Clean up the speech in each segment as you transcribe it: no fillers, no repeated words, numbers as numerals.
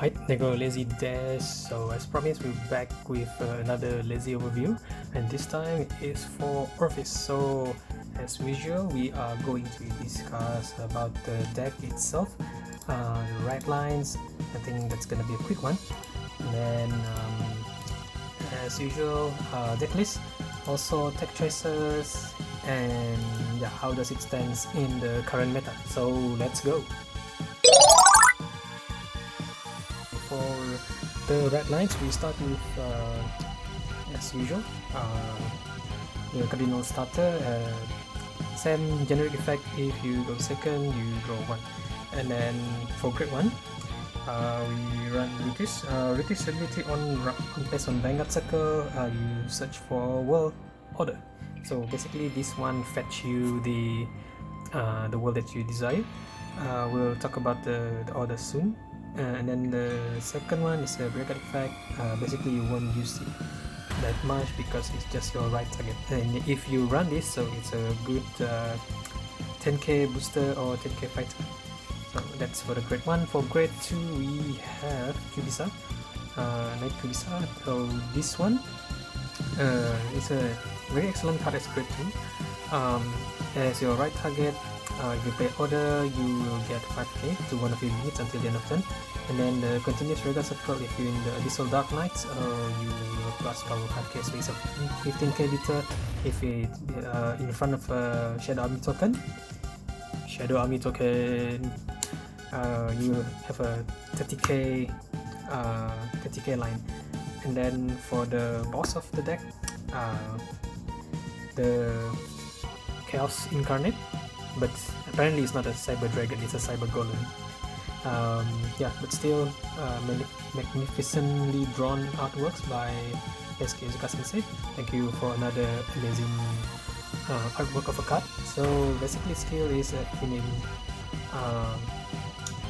Alright, Negro Lazy Dash. So as promised, we're back with another lazy overview, and this time is for Orfist. So as usual, we are going to discuss about the deck itself, the right lines. I think that's gonna be a quick one. And then as usual, deck list, also tech choices, and yeah, how does it stand in the current meta. So let's go. For the red lines, we start with as usual the Cardinal starter. Same generic effect. If you go second, you draw one. And then for grade 1, we run British ability on based on Vanguard Circle. You search for World Order. So basically, this one fetch you the world that you desire. We'll talk about the order soon. And then the second one is a breakout effect. Basically, you won't use it that much because it's just your right target. And if you run this, so it's a good 10k booster or 10k fighter. So that's for the grade 1. For grade 2, we have Kubisa, Knight Kubisa. So this one is a very excellent card as grade 2. As your right target, if you play order, you will get 5k to one of your units until the end of turn. And then the continuous regular circle, if you're in the Abyssal Dark Knights, you will plus power 5k, so it's a 15k beater. If it's in front of a Shadow Army token, you have a 30k line. And then for the boss of the deck, the Chaos Incarnate, but apparently it's not a Cyber Dragon, it's a Cyber Golem. Yeah, but still magnificently drawn artworks by SK Zuka Sensei. Thank you for another amazing artwork of a card. So basically, skill is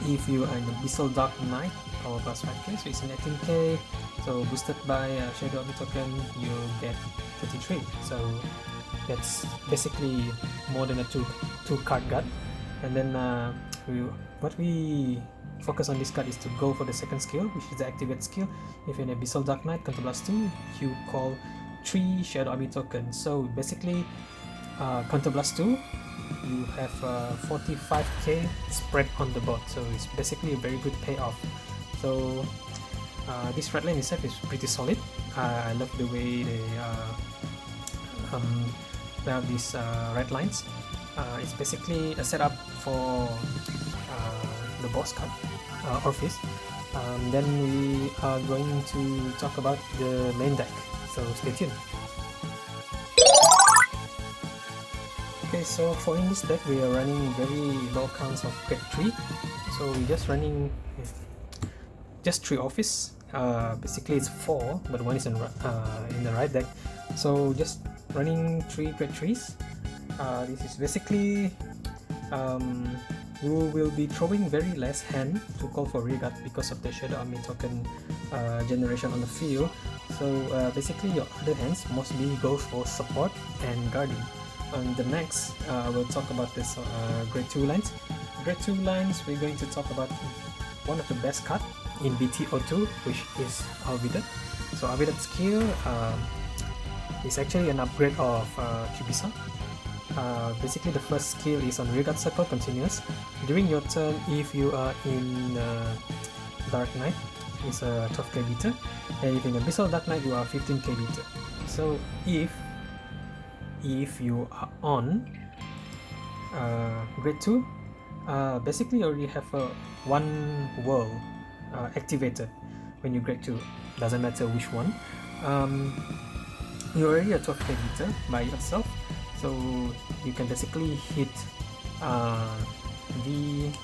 if you are in Abyssal Dark Knight, power plus 5k, so it's an 18k. So boosted by Shadow Army token, you'll get 33. So that's basically more than a two card guard. And then what we focus on this card is to go for the second skill, which is the activate skill. If you're in Abyssal Dark Knight, Counterblast 2, you call 3 Shadow Army tokens. So basically, Counterblast 2, you have 45k spread on the board. So it's basically a very good payoff. So this red line itself is pretty solid. I love the way they have these red lines. It's basically a setup for the boss card, Orfist. Then we are going to talk about the main deck, so stay tuned. Okay, so for in this deck we are running very low counts of grade 3, so we're just running just 3 Orfists. Basically it's 4, but one is in the right deck, so just running 3 grade 3s. This is basically we will be throwing very less hand to call for rear guard because of the Shadow Army token generation on the field. So basically your other hands mostly go for support and guarding. On the next, we'll talk about this grade 2 lines. Grade 2 lines, we're going to talk about one of the best cards in BT02, which is Alvidad. So Alvidad's skill is actually an upgrade of Kubisa. Basically the first skill is on Rearguard Circle continuous. During your turn, if you are in Dark Knight, it's a 12k beater, and if in Abyssal Dark Knight, you are 15k beater. So if you are on grade 2, basically you already have one world activated when you grade 2, doesn't matter which one. You're already a 12k beater by yourself, so you can basically hit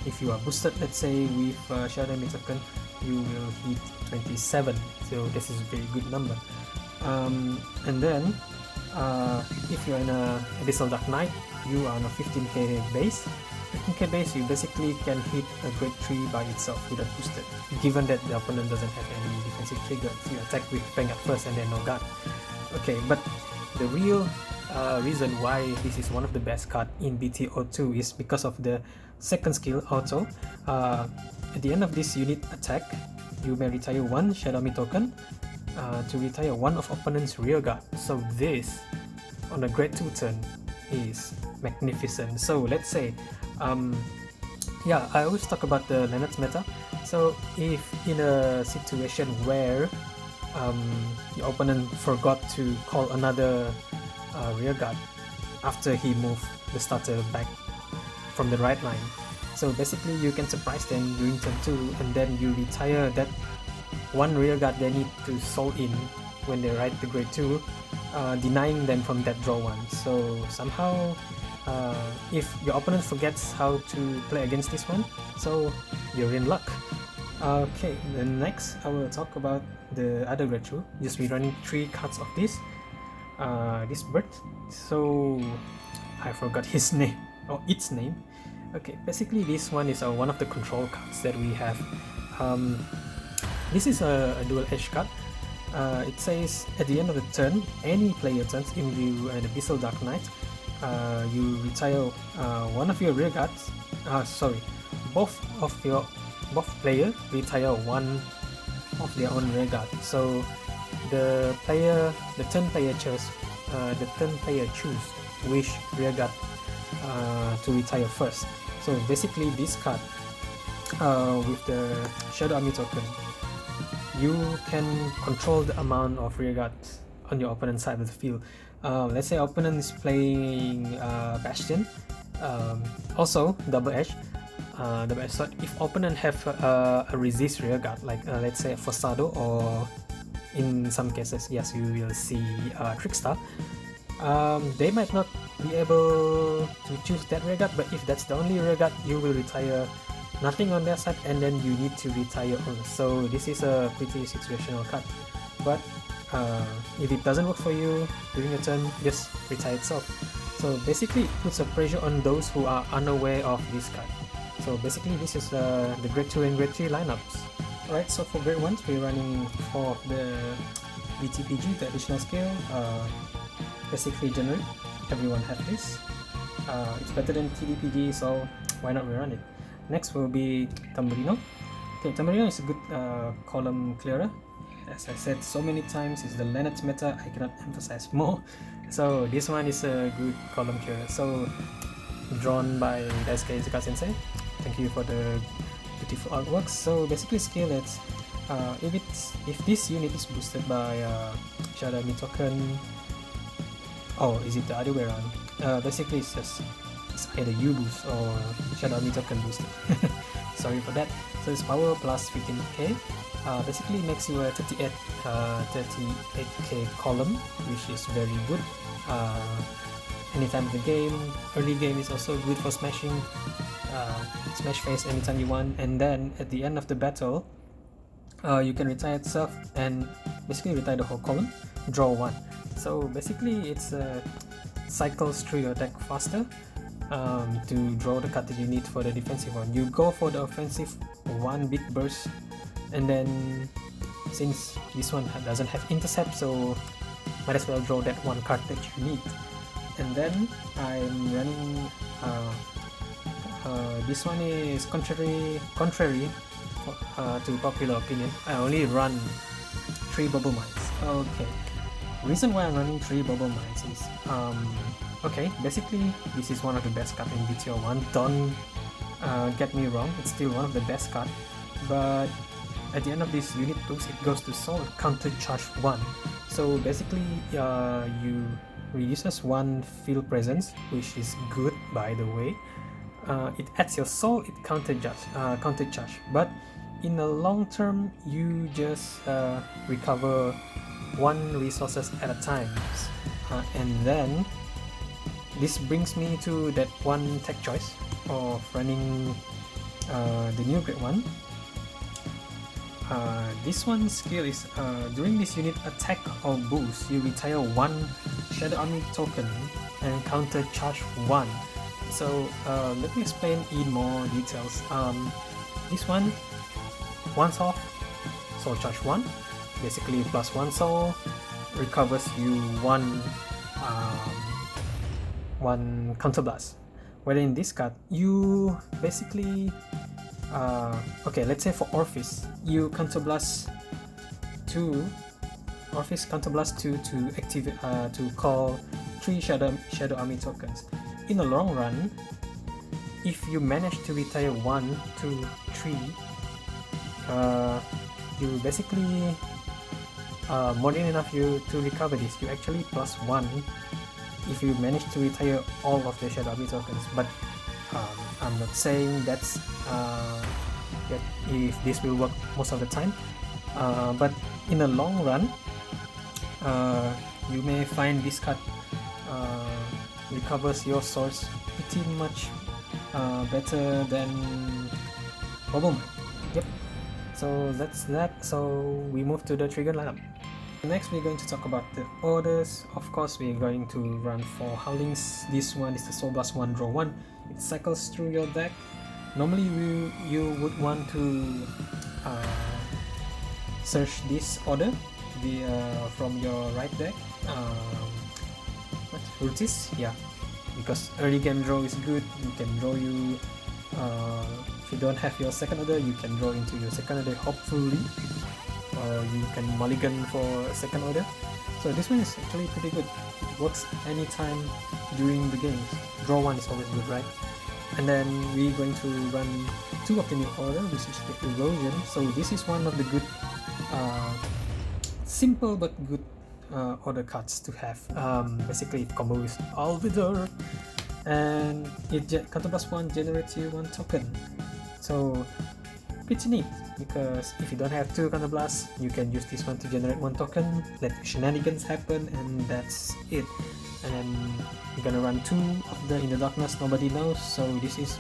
if you are boosted, let's say with Shadow Army token, you will hit 27, so this is a very good number. And then if you're in a Abyssal Dark Knight, you are on a 15k base. 15k base, you basically can hit a grade 3 by itself without boosted, given that the opponent doesn't have any defensive trigger. If you attack with Vanguard first and then no guard. Okay, but the real reason why this is one of the best cards in BT02 is because of the second skill, Auto. At the end of this unit attack, you may retire one Shadow Army token to retire one of opponent's rear guard. So this on a grade 2 turn is magnificent. So let's say yeah, I always talk about the Leonard's meta. So if in a situation where your opponent forgot to call another rear guard after he moved the starter back from the right line, so basically you can surprise them during turn 2 and then you retire that one rear guard they need to soul in when they write the grade 2, denying them from that draw 1. So somehow if your opponent forgets how to play against this one, so you're in luck. Okay, then next I will talk about the other grade 2. Just be running 3 cards of this bird. So I forgot his name or its name. Okay, basically this one is one of the control cards that we have. This is a dual edge card. It says at the end of the turn, any player turns imbue and Abyssal Dark Knight, you retire one of your rear guards. Both player retire one of their own rear guard. So the turn player choose which rear guard to retire first. So basically this card with the Shadow Army token, you can control the amount of rear guards on your opponent's side of the field. Let's say opponent is playing Bastion, also double edge. So if opponent have a resist rear guard, like let's say Fossado, or in some cases, yes, you will see Trickstar, they might not be able to choose that rear guard, but if that's the only rear guard, you will retire nothing on their side and then you need to retire all. So this is a pretty situational card, but if it doesn't work for you during your turn, just retire itself. So basically it puts a pressure on those who are unaware of this card. So basically this is the grade 2 and grade 3 lineups. Alright, so for grade 1s we're running 4 of the BTPG, the additional skill, basically generic, everyone have this. It's better than TDPG, so why not we run it. Next will be Tamburino. Okay, Tamburino is a good column clearer. As I said so many times, it's the Leonard's meta, I cannot emphasize more. So this one is a good column clearer. So drawn by Daisuke Izuka Sensei. Thank you for the beautiful artworks. So basically skill it's if this unit is boosted by Shadow Army token, oh, is it the other way around? Basically it's just either you boost or Shadow Army token boosted. Sorry for that. So it's power plus 15k. Basically makes you a 38k column, which is very good. Anytime of the game, early game is also good for smashing, smash face anytime you want, and then at the end of the battle, you can retire itself and basically retire the whole column, draw 1. So basically it's cycles through your deck faster to draw the card that you need for the defensive one. You go for the offensive one big burst, and then since this one doesn't have intercept, so might as well draw that one card that you need. And then I'm running this one is contrary to popular opinion. I only run 3 bubble mines. Okay, reason why I'm running 3 bubble mines is okay, basically this is one of the best cards in BTO 1. Don't get me wrong, it's still one of the best cards, but at the end of this unit boost, it goes to soul counter charge 1. So basically you reduces 1 field presence, which is good by the way. It adds your soul, it counter charge, but in the long term you just recover 1 resources at a time. And then this brings me to that one tech choice of running the new grade 1. This one skill is during this unit attack or boost, you retire 1 Shadow Army token and counter charge 1. So let me explain in more details. This one, once off, soul charge 1, basically plus 1 soul, recovers you 1 counter blast. Whether in this card, you basically okay, let's say for Orfist, you counterblast 2 Orfist counterblast 2 to activate to call 3 Shadow Army tokens. In the long run, if you manage to retire 1, 2, 3, you basically more than enough you to recover this. You actually +1 if you manage to retire all of the Shadow Army tokens, but I'm not saying that's that if this will work most of the time, but in the long run, you may find this card recovers your source pretty much better than Bubble Mine. Yep. So that's that. So we move to the trigger lineup. Next, we're going to talk about the orders. Of course, we're going to run 4 Howlings. This one is the Soul Blast 1, draw 1. It cycles through your deck. Normally, you would want to search this order from your right deck. What? Rootis? Yeah. Because early game draw is good. You can draw if you don't have your second order, you can draw into your second order, hopefully. Or you can mulligan for second order. So this one is actually pretty good. It works anytime during the games. Draw 1 is always good, right? And then we're going to run 2 of the new order, which is the Erosion. So this is one of the good, simple but good order cards to have. Basically it combo with Alvidor, and it counterblast 1 generates you 1 token. So pretty neat, because if you don't have 2 counterblasts, you can use this one to generate 1 token, let shenanigans happen, and that's it. And then you're gonna run 2 of the In the Darkness Nobody Knows, so this is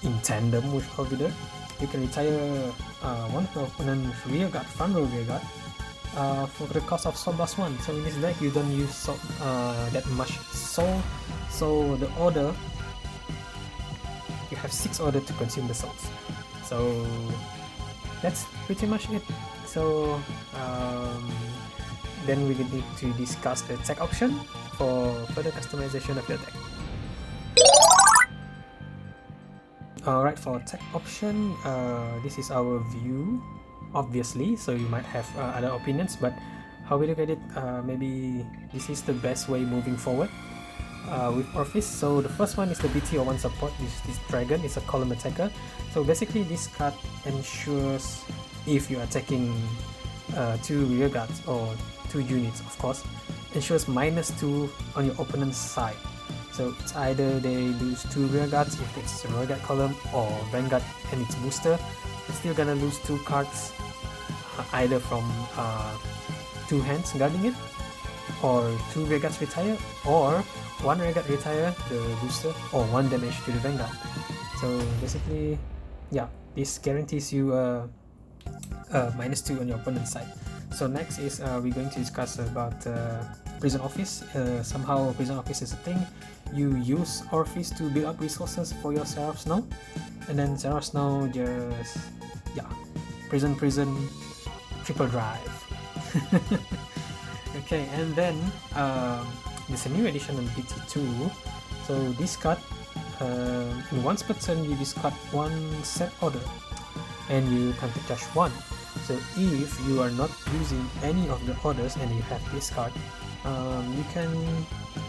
in tandem with Alvidor. You can retire one of the opponent's rear guard, front row rear guard, for the cost of Soul Blast 1. So in this deck you don't use that much soul, so the order, you have 6 order to consume the souls. So that's pretty much it. So then we need to discuss the tech option for further customization of your deck. Alright, for tech option, this is our view, obviously, so you might have other opinions, but how we look at it, maybe this is the best way moving forward with Orfist. So the first one is the BT01 support. This dragon is a column attacker. So basically this card ensures, if you are attacking 2 rear guards or 2 units, of course, ensures -2 on your opponent's side. So it's either they lose 2 rear guards if it's a rear guard column, or vanguard and its booster, it's still gonna lose 2 cards, either from 2 hands guarding it, or 2 rear guards retire, or 1 rear guard retire the booster, or 1 damage to the vanguard. So basically, yeah, this guarantees you -2 on your opponent's side. So next is we're going to discuss about Prison Office. Somehow Prison Office is a thing. You use Orfist to build up resources for your Seraph Snow, and then Seraph Snow just, yeah, prison triple drive. Okay, and then there's a new edition on BT2. So this card, in once per turn you discard 1 set order and you counter charge 1. So if you are not using any of the orders and you have this card, you can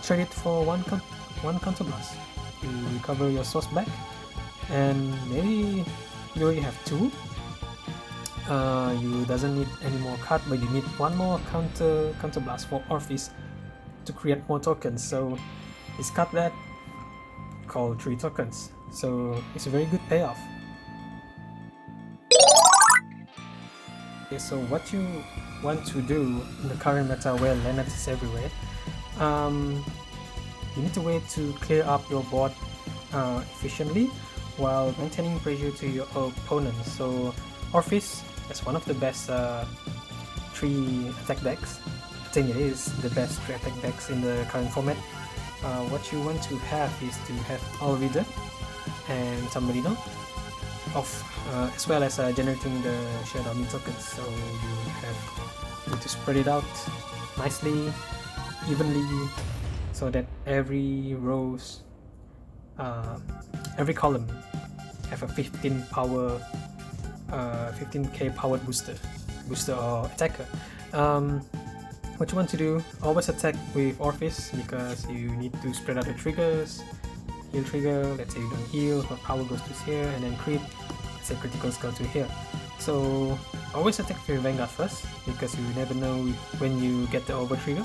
trade it for one counterblast. You recover your source back, and maybe you already have 2. You doesn't need any more card, but you need 1 more counterblast for Orfist to create more tokens. So discard that, call 3 tokens. So it's a very good payoff. Okay, so what you want to do in the current meta where Leonard is everywhere, you need a way to clear up your board efficiently while maintaining pressure to your opponent. So Orfist is one of the best 3 attack decks. I think it is the best 3 attack decks in the current format. What you want to have is to have Alvidor and Tamburino, as well as generating the Shadow Army tokens. So you need to spread it out nicely, evenly, so that every column have a 15 power 15k powered booster or attacker. What you want to do, always attack with Orfist because you need to spread out the triggers. Heal trigger, let's say you don't heal, but power goes to here, and then crit, let's say criticals go to here. So always attack with your Vanguard first because you never know when you get the over trigger.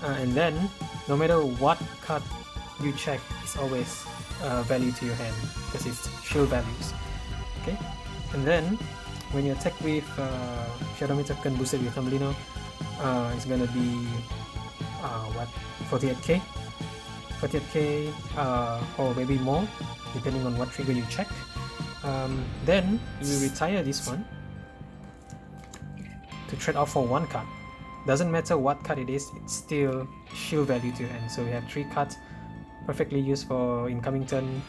And then no matter what card you check, it's always value to your hand because it's shield values. Okay, and then when you attack with Shadow Me token boosted with Thumbelino, it's gonna be what, 48k or maybe more depending on what trigger you check. Then you retire this one to trade off for one card. Doesn't matter what card it is, it's still shield value to your hand. So we have 3 cards perfectly used for incoming turn,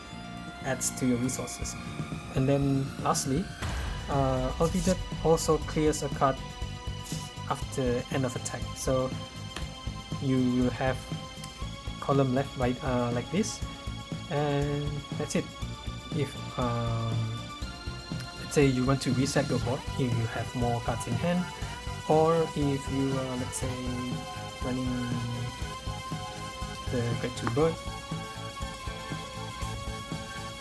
adds to your resources. And then lastly, Ultimate also clears a card after end of attack. So you will have column left right like this, and that's it. If let's say you want to reset your board, you have more cards in hand, or if you are, let's say, running the Great Two Bird,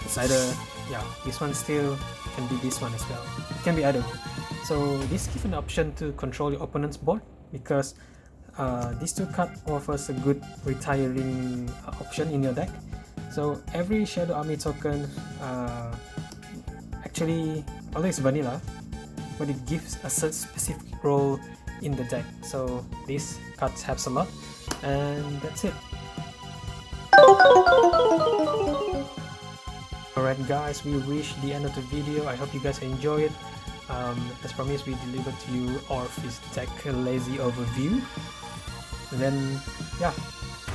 it's either, yeah, this one still can be this one as well. It can be either way. So this gives an option to control your opponent's board because these 2 cards offers a good retiring option in your deck. So every Shadow Army token, actually, although it's vanilla, but it gives a specific role in the deck. So these cards helps a lot, and that's it. Alright guys, we reached the end of the video. I hope you guys enjoy it. As promised, we delivered to you Orfist deck lazy overview. And then, yeah,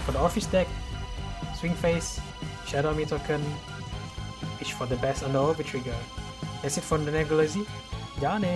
for the Orfist deck, swing face, Shadow Army token, wish for the best on the over trigger. That's it for the Lazy. Done.